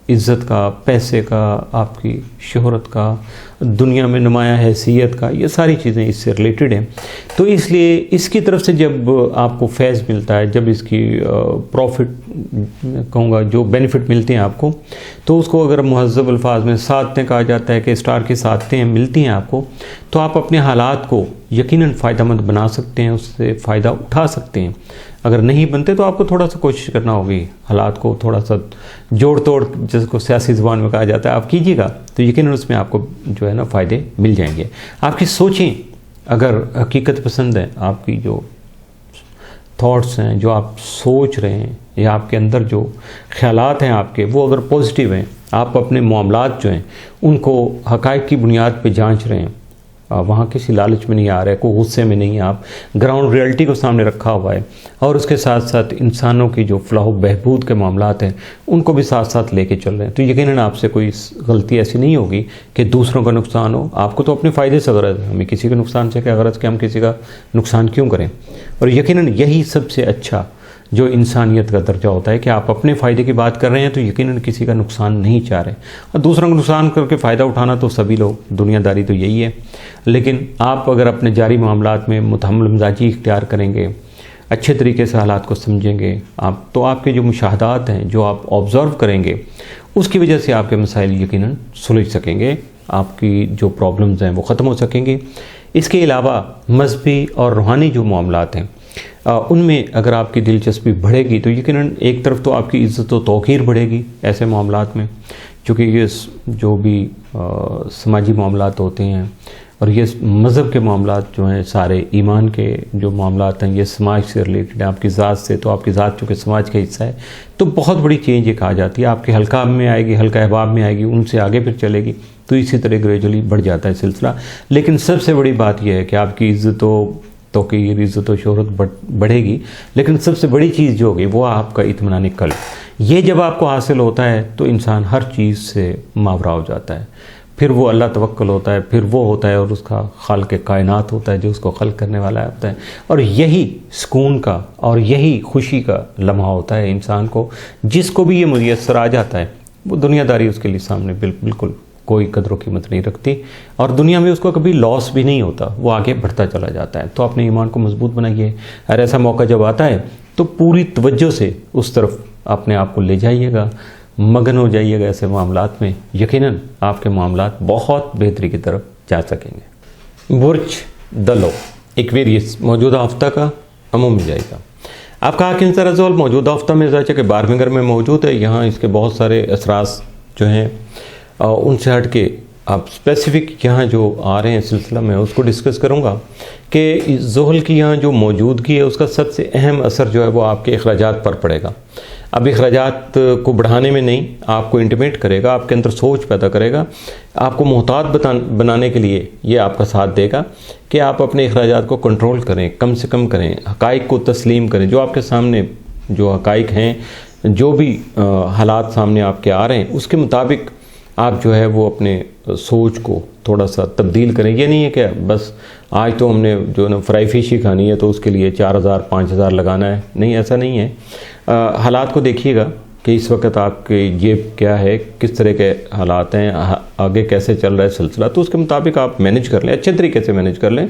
Speaker 1: इज़्ज़त का, पैसे का, आपकी शोहरत का, दुनिया में नुमाया हैसियत का, ये सारी चीज़ें इससे रिलेटेड हैं, तो इसलिए इसकी तरफ से जब आपको फैज़ मिलता है, जब इसकी प्रॉफिट कहूँगा जो बेनिफिट मिलते हैं आपको, तो उसको अगर मुहज़्ज़ब अल्फाज में सादतें कहा जाता है कि स्टार की सादतें मिलती हैं आपको, तो आप अपने हालात को यकीनन फ़ायदेमंद बना सकते हैं, उससे फ़ायदा उठा सकते हैं। अगर नहीं बनते तो आपको थोड़ा सा कोशिश करना होगी, हालात को थोड़ा सा जोड़ तोड़, जिसको सियासी ज़ुबान में कहा जाता है, आप कीजिएगा तो यकीनन उसमें आपको जो है ना फ़ायदे मिल जाएंगे। आपकी सोचें अगर हकीकत पसंद है, आपकी जो थॉट्स हैं, जो आप सोच रहे हैं, या आपके अंदर जो ख्यालात हैं आपके, वो अगर पॉजिटिव हैं, आप अपने मामलात जो हैं उनको हक़ाइक़ की बुनियाद पे जांच रहे हैं, वहाँ किसी लालच में नहीं आ रहे, कोई गुस्से में नहीं, आप ग्राउंड रियलिटी को सामने रखा हुआ है, और उसके साथ साथ इंसानों की जो फलाह बहबूद के मामलात हैं उनको भी साथ साथ लेके चल रहे हैं, तो यकीनन आपसे कोई गलती ऐसी नहीं होगी कि दूसरों का नुकसान हो। आपको तो अपने फ़ायदे से गरज है, हमें किसी के नुकसान से क्या गरज कि हम किसी का नुकसान क्यों करें। और यकीनन यही सबसे अच्छा जो इंसानियत का दर्जा होता है कि आप अपने फ़ायदे की बात कर रहे हैं तो यकीनन किसी का नुकसान नहीं चाह रहे, और दूसरों का नुकसान करके फ़ायदा उठाना तो सभी लोग, दुनियादारी तो यही है। लेकिन आप अगर अपने जारी मामलात में मुतहम्मिल मिजाजी इख्तियार करेंगे, अच्छे तरीके से हालात को समझेंगे आप, तो आपके जो मुशाहदात हैं, जो आप ऑब्ज़र्व करेंगे, उसकी वजह से आपके मसाइल यकीनन सुलझ सकेंगे, आपकी जो प्रॉब्लम्स हैं वो ख़त्म हो सकेंगी। इसके अलावा मजहबी और रूहानी जो मामलात हैं उनमें अगर आपकी दिलचस्पी बढ़ेगी तो यकीनन एक तरफ तो आपकी इज़्ज़त व तौक़ीर बढ़ेगी ऐसे मामलात में, क्योंकि ये जो भी समाजी मामलात होते हैं और ये मज़हब के मामलात जो हैं, सारे ईमान के जो मामलात हैं, ये समाज से रिलेटेड है, आपकी ज़ात से, तो आपकी ज़ात चूँकि समाज का हिस्सा है तो बहुत बड़ी चेंज एक आ जाती है, आपके हल्का में आएगी, हल्का अहबाब में आएगी, उनसे आगे फिर चलेगी, तो इसी तरह ग्रेजुअली बढ़ जाता है सिलसिला। लेकिन सबसे बड़ी बात यह है कि आपकी इज़्ज़त तौक़ीर, इज़्ज़त व शोहरत बढ़ेगी, लेकिन सबसे बड़ी चीज़ जो होगी वो आपका इत्मीनान क़ल्ब। ये जब आपको हासिल होता है तो इंसान हर चीज़ से मावरा हो जाता है, फिर वो अल्लाह तवक्कुल होता है, फिर वो होता है और उसका खालिक़ कायनात होता है जो उसको खल्क़ करने वाला होता है, और यही सुकून का और यही खुशी का लम्हा होता है इंसान को। जिसको भी ये मुयस्सर आ जाता है वो दुनियादारी उसके लिए सामने बिल्कुल कोई कदर कीमत नहीं रखती और दुनिया में उसको कभी लॉस भी नहीं होता, वो आगे बढ़ता चला जाता है। तो अपने ईमान को मजबूत बनाइए और ऐसा मौका जब आता है तो पूरी तवज्जो से उस तरफ अपने आप को ले जाइएगा, मगन हो जाइएगा ऐसे मामलात में, यकीनन आपके मामलात बहुत बेहतरी की तरफ जा सकेंगे। बुर्ज दलो एक्वेरियस मौजूदा हफ्ता का अमूमी जायजा। आपका हाकिम तरज़ोल मौजूदा हफ्ता में जैसे कि 12वें घर में मौजूद है, यहाँ इसके बहुत सारे असरास जो हैं उनसे हट के आप स्पेसिफिक यहाँ जो आ रहे हैं सिलसिला में उसको डिस्कस करूँगा कि ज़ोहल की यहाँ जो मौजूदगी है उसका सबसे अहम असर जो है वो आपके अखराजात पर पड़ेगा। अब अखराजात को बढ़ाने में नहीं, आपको इंटीमेट करेगा, आपके अंदर सोच पैदा करेगा, आपको मोहतात बनाने के लिए ये आपका साथ देगा कि आप अपने अखराजात को कंट्रोल करें, कम से कम करें, हक़ाइक़ को तस्लीम करें। जो आपके सामने जो हक़ाइक़ हैं, जो भी हालात सामने आपके आ रहे हैं उसके मुताबिक आप जो है वो अपने सोच को थोड़ा सा तब्दील करें। ये नहीं है कि बस आज तो हमने जो ना फ्राई फिश ही खानी है तो उसके लिए 4000 5000 लगाना है, नहीं, ऐसा नहीं है। हालात को देखिएगा कि इस वक्त आपकी जेब क्या है, किस तरह के हालात हैं, आगे कैसे चल रहा है सिलसिला, तो उसके मुताबिक आप मैनेज कर लें, अच्छे तरीके से मैनेज कर लें।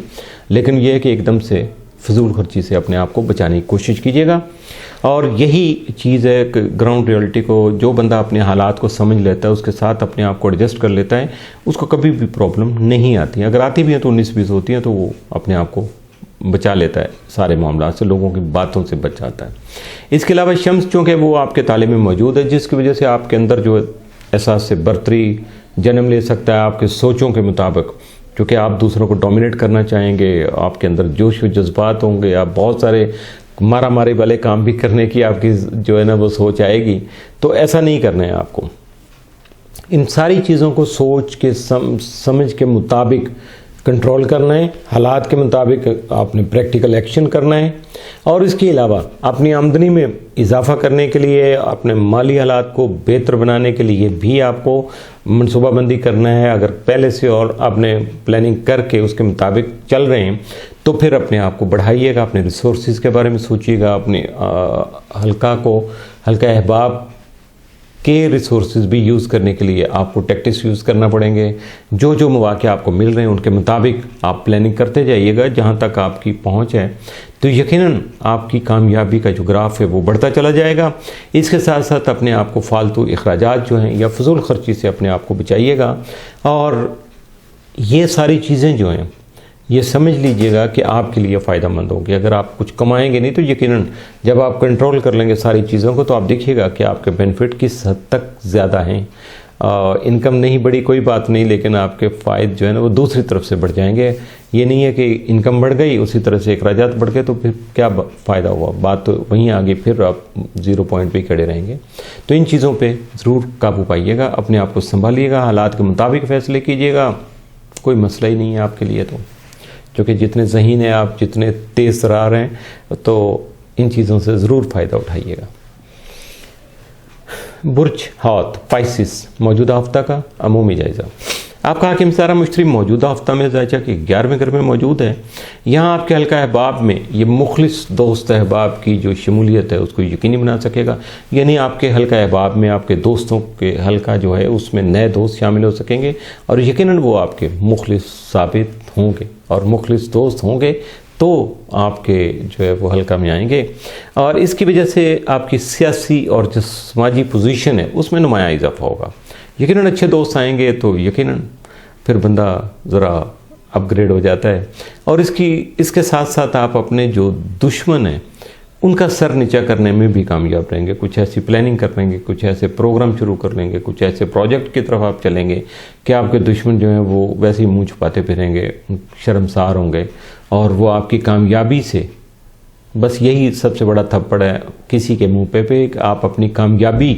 Speaker 1: लेकिन यह है कि एकदम से फिजूल खर्ची से अपने आप को बचाने की कोशिश कीजिएगा। और यही चीज़ है कि ग्राउंड रियलिटी को जो बंदा अपने हालात को समझ लेता है, उसके साथ अपने आप को एडजस्ट कर लेता है, उसको कभी भी प्रॉब्लम नहीं आती। अगर आती भी है तो 19-20 होती हैं, तो वो अपने आप को बचा लेता है सारे मामला से, लोगों की बातों से बच जाता है। इसके अलावा शम्स चूँकि वो आपके ताले में मौजूद है, जिसकी वजह से आपके अंदर जो एहसास से बर्तरी जन्म ले सकता है आपके सोचों के मुताबिक, क्योंकि आप दूसरों को डोमिनेट करना चाहेंगे, आपके अंदर जोश व जज्बात होंगे, आप बहुत सारे मारा मारी वाले काम भी करने की आपकी जो है ना वो सोच आएगी। तो ऐसा नहीं करना है आपको, इन सारी चीज़ों को सोच के समझ के मुताबिक कंट्रोल करना है, हालात के मुताबिक आपने प्रैक्टिकल एक्शन करना है। और इसके अलावा अपनी आमदनी में इजाफा करने के लिए, अपने माली हालात को बेहतर बनाने के लिए भी आपको मनसूबाबंदी करना है। अगर पहले से और आपने प्लानिंग करके उसके मुताबिक चल रहे हैं तो फिर अपने आप को बढ़ाइएगा, अपने रिसोर्सेज के बारे में सोचिएगा, अपने हल्का अहबाब के रिसोर्सेज भी यूज़ करने के लिए आपको टैक्टिक्स यूज़ करना पड़ेंगे। जो जो मौके आपको मिल रहे हैं उनके मुताबिक आप प्लानिंग करते जाइएगा जहाँ तक आपकी पहुँच है, तो यकीनन आपकी कामयाबी का जो ग्राफ है वो बढ़ता चला जाएगा। इसके साथ साथ अपने आप को फालतू अखराजात जो हैं या फजूल खर्ची से अपने आप को बचाइएगा। और ये सारी चीज़ें जो हैं ये समझ लीजिएगा कि आपके लिए फ़ायदा मंद होगी। अगर आप कुछ कमाएंगे नहीं तो यकीनन जब आप कंट्रोल कर लेंगे सारी चीज़ों को तो आप देखिएगा कि आपके बेनिफिट किस हद तक ज़्यादा हैं। इनकम नहीं बढ़ी कोई बात नहीं, लेकिन आपके फ़ायदे जो है ना वो दूसरी तरफ से बढ़ जाएंगे। ये नहीं है कि इनकम बढ़ गई उसी तरह से अखराजात बढ़ गए तो फिर क्या फ़ायदा हुआ, बात तो वहीं आगे फिर आप 0 पॉइंट पे खड़े रहेंगे। तो इन चीज़ों पे ज़रूर काबू पाइएगा, अपने आप को संभालिएगा, हालात के मुताबिक फ़ैसले कीजिएगा, कोई मसला ही नहीं है आपके लिए। तो क्योंकि जितने ज़हीन हैं आप, जितने तेज़ तरार हैं, तो इन चीज़ों से ज़रूर फ़ायदा उठाइएगा। बुर्ज हौत पाइसिस मौजूदा हफ्ता का अमूमी जायज़ा। आपका हाकिम सारा मुश्तरी मौजूदा हफ्ता में जायजा कि 11वें घर में मौजूद है। यहाँ आपके हल्का अहबाब में ये मुखलिस दोस्त अहबाब की जो शमूलियत है उसको यकीनी बना सकेगा। यानी आपके हल्का अहबाब में आपके दोस्तों के हल्का जो है उसमें नए दोस्त शामिल हो सकेंगे और यकीनन वो आपके मुखलिस साबित होंगे और मुखलिस दोस्त होंगे तो आपके जो है वो हल्का में आएंगे। और इसकी वजह से आपकी सियासी और जो समाजी पोजीशन है उसमें नुमायाँ इजाफा होगा। यकीनन अच्छे दोस्त आएंगे तो यकीनन फिर बंदा ज़रा अपग्रेड हो जाता है। और इसके साथ साथ आप अपने जो दुश्मन हैं उनका सर नीचा करने में भी कामयाब रहेंगे। कुछ ऐसी प्लानिंग कर लेंगे, कुछ ऐसे प्रोग्राम शुरू कर लेंगे, कुछ ऐसे प्रोजेक्ट की तरफ आप चलेंगे कि आपके दुश्मन जो हैं वो वैसे ही मुँह छुपाते फिरेंगे, शर्मसार होंगे और वो आपकी कामयाबी से, बस यही सबसे बड़ा थप्पड़ है किसी के मुंह पे आप अपनी कामयाबी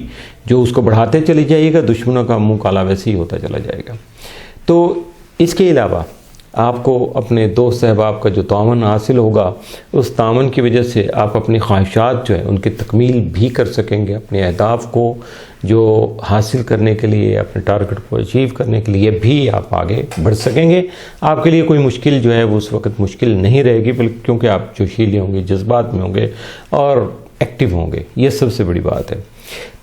Speaker 1: जो उसको बढ़ाते चले जाइएगा, दुश्मनों का मुंह काला वैसे ही होता चला जाएगा। तो इसके अलावा आपको अपने दोस्त अहबाब का जो तावन हासिल होगा उस तावन की वजह से आप अपनी ख्वाहिशात जो है उनकी तकमील भी कर सकेंगे। अपने अहदाफ को जो हासिल करने के लिए, अपने टारगेट को अचीव करने के लिए भी आप आगे बढ़ सकेंगे। आपके लिए कोई मुश्किल जो है वो उस वक्त मुश्किल नहीं रहेगी, बल्कि क्योंकि आप जोशीले होंगे, जज्बात में होंगे और एक्टिव होंगे, ये सबसे बड़ी बात है।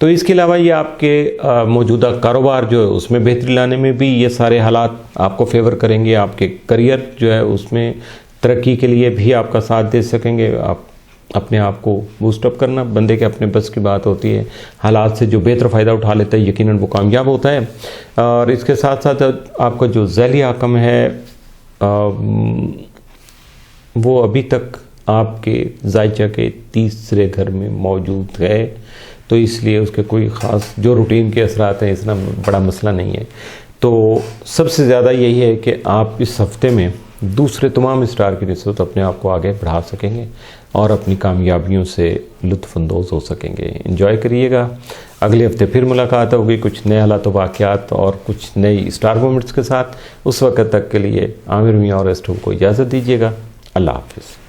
Speaker 1: तो इसके अलावा ये आपके मौजूदा कारोबार जो है उसमें बेहतरी लाने में भी ये सारे हालात आपको फेवर करेंगे। आपके करियर जो है उसमें तरक्की के लिए भी आपका साथ दे सकेंगे। आप अपने आप को बूस्टअप करना बंदे के अपने बस की बात होती है। हालात से जो बेहतर फ़ायदा उठा लेता है यकीनन वो कामयाब होता है। और इसके साथ साथ आपका जो ज़ैली आकम है वो अभी तक आपके जायचा के तीसरे घर में मौजूद है, तो इसलिए उसके कोई ख़ास जो रूटीन के असरात हैं इतना बड़ा मसला नहीं है। तो सबसे ज़्यादा यही है कि आप इस हफ्ते में दूसरे तमाम स्टार की निस्बत अपने आप को आगे बढ़ा सकेंगे और अपनी कामयाबियों से लुत्फ़अंदोज़ हो सकेंगे। एंजॉय करिएगा। अगले हफ्ते फिर मुलाकात होगी कुछ नए हालात वाक़यात और कुछ नई स्टार मोमेंट्स के साथ। उस वक़्त तक के लिए आमिर मियां और रेस्ट को इजाज़त दीजिएगा। अल्लाह हाफ़िज़।